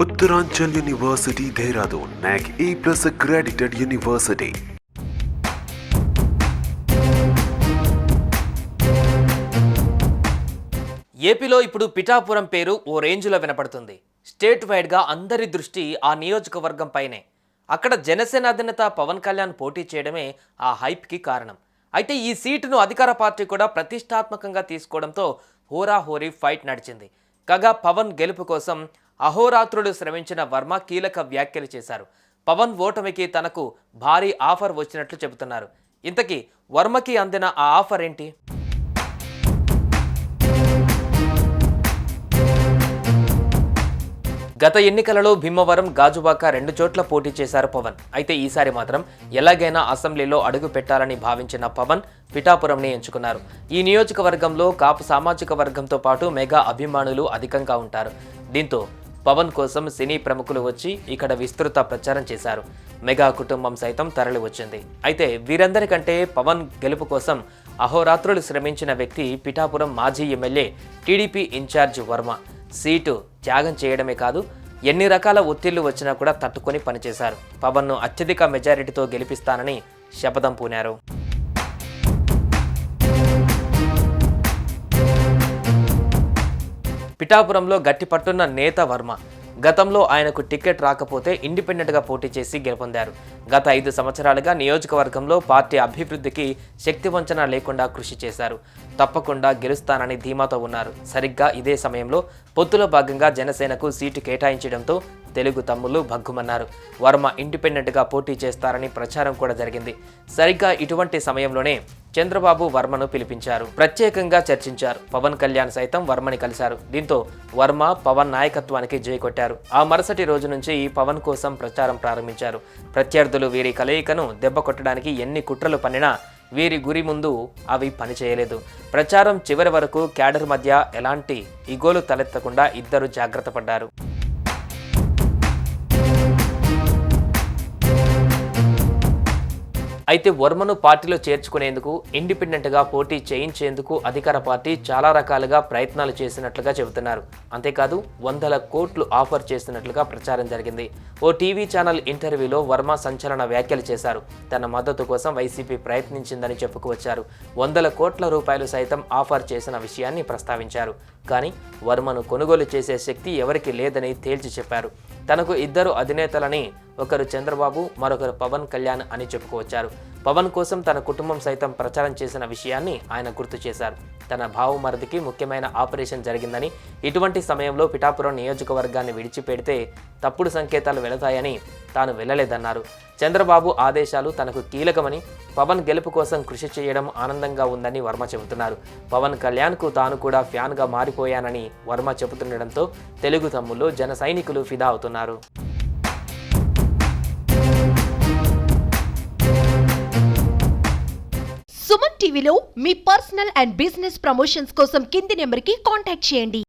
Uttaranchal University, Dehradun, NAC A+ accredited university. ఏపీలో ఇప్పుడు పిఠాపురం పేరు ఓ రేంజ్లో వినపడుతుంది. స్టేట్ వైడ్గా అందరి దృష్టి ఆ నియోజకవర్గం పైనే. అక్కడ జనసేన అధినేత పవన్ కళ్యాణ్ పోటీ చేయడమే ఆ హైప్కి కారణం. అయితే ఈ సీటును అధికార పార్టీ కూడా ప్రతిష్టాత్మకంగా తీసుకోవడంతో హోరాహోరీ ఫైట్ నడిచింది. కాగా పవన్ గెలుపు కోసం అహోరాత్రులు శ్రమించిన వర్మ కీలక వ్యాఖ్యలు చేశారు. పవన్ ఓటమికి తనకు భారీ ఆఫర్ వచ్చినట్లు చెబుతున్నారు. ఇంతకీ వర్మకి అందిన ఆ ఆఫర్ ఏంటి? గత ఎన్నికలలో భీమవరం, గాజువాక 2 చోట్ల పోటీ చేశారు పవన్. అయితే ఈసారి మాత్రం ఎలాగైనా అసెంబ్లీలో అడుగు పెట్టాలని భావించిన పవన్ పిఠాపురంని ఎంచుకున్నారు. ఈ నియోజకవర్గంలో కాపు సామాజిక వర్గంతో పాటు మెగా అభిమానులు అధికంగా ఉంటారు. దీంతో పవన్ కోసం సినీ ప్రముఖులు వచ్చి ఇక్కడ విస్తృత ప్రచారం చేశారు. మెగా కుటుంబం సైతం తరలి వచ్చింది. అయితే వీరందరికంటే పవన్ గెలుపు కోసం అహోరాత్రులు శ్రమించిన వ్యక్తి పిఠాపురం మాజీ MLA TDP incharge Varma. Seat త్యాగం చేయడమే కాదు, ఎన్ని రకాల ఒత్తిళ్లు వచ్చినా కూడా తట్టుకొని పనిచేశారు. పవన్ను అత్యధిక మెజారిటీతో గెలిపిస్తానని శపథం పూనారు. పిఠాపురంలో గట్టిపట్టున్న నేత వర్మ. గతంలో ఆయనకు టికెట్ రాకపోతే ఇండిపెండెంట్గా పోటీ చేసి గెలుపొందారు. గత 5 సంవత్సరాలుగా నియోజకవర్గంలో పార్టీ అభివృద్ధికి శక్తి వంచన లేకుండా కృషి చేశారు. తప్పకుండా గెలుస్తానని ధీమాతో ఉన్నారు. సరిగ్గా ఇదే సమయంలో పొత్తులో భాగంగా జనసేనకు సీటు కేటాయించడంతో తెలుగు తమ్ముళ్లు భగ్గుమన్నారు. వర్మ ఇండిపెండెంట్గా పోటీ చేస్తారని ప్రచారం కూడా జరిగింది. సరిగ్గా ఇటువంటి సమయంలోనే చంద్రబాబు వర్మను పిలిపించారు. ప్రత్యేకంగా చర్చించారు. పవన్ కళ్యాణ్ సైతం వర్మని కలిశారు. దీంతో వర్మ పవన్ నాయకత్వానికి జై కొట్టారు. ఆ మరుసటి రోజు నుంచి ఈ పవన్ కోసం ప్రచారం ప్రారంభించారు. ప్రత్యర్థులు వీరి కలయికను దెబ్బ కొట్టడానికి ఎన్ని కుట్రలు పన్నినా వీరి గురి ముందు అవి పనిచేయలేదు. ప్రచారం చివరి వరకు క్యాడర్ మధ్య ఎలాంటి ఇగోలు తలెత్తకుండా ఇద్దరు జాగ్రత్త పడ్డారు. అయితే వర్మను పార్టీలో చేర్చుకునేందుకు, ఇండిపెండెంట్గా పోటీ చేయించేందుకు అధికార పార్టీ చాలా రకాలుగా ప్రయత్నాలు చేసినట్లుగా చెబుతున్నారు. అంతేకాదు 100 కోట్లు ఆఫర్ చేసినట్లుగా ప్రచారం జరిగింది. ఓ టీవీ ఛానల్ ఇంటర్వ్యూలో వర్మ సంచలన వ్యాఖ్యలు చేశారు. తన మద్దతు కోసం వైసీపీ ప్రయత్నించిందని చెప్పుకువచ్చారు. 100 కోట్ల రూపాయలు సైతం ఆఫర్ చేసిన విషయాన్ని ప్రస్తావించారు. కానీ వర్మను కొనుగోలు చేసే శక్తి ఎవరికి లేదని తేల్చి చెప్పారు. తనకు 2 అధినేతలని, ఒకరు చంద్రబాబు, మరొకరు పవన్ కళ్యాణ్ అని చెప్పుకోవచ్చారు. పవన్ కోసం తన కుటుంబం సైతం ప్రచారం చేసిన విషయాన్ని ఆయన గుర్తు చేశారు. తన భావమరిదికి ముఖ్యమైన ఆపరేషన్ జరిగిందని, ఇటువంటి సమయంలో పిఠాపురం నియోజకవర్గాన్ని విడిచిపెడితే తప్పుడు సంకేతాలు వెళతాయని తాను వెళ్ళలేదన్నారు. చంద్రబాబు ఆదేశాలు తనకు కీలకమని, పవన్ గెలుపు కోసం కృషి చేయడం ఆనందంగా ఉందని వర్మ చెబుతున్నారు. పవన్ కళ్యాణ్కు తాను కూడా ఫ్యాన్గా మారిపోయానని వర్మ చెబుతుండడంతో తెలుగు తమ్ముళ్ళు, జన సైనికులు ఫిదా అవుతున్నారు. సుమన్ టీవీలో మీ పర్సనల్ అండ్ బిజినెస్ ప్రమోషన్స్ కోసం కింది నెంబర్కి కాంటాక్ట్ చేయండి.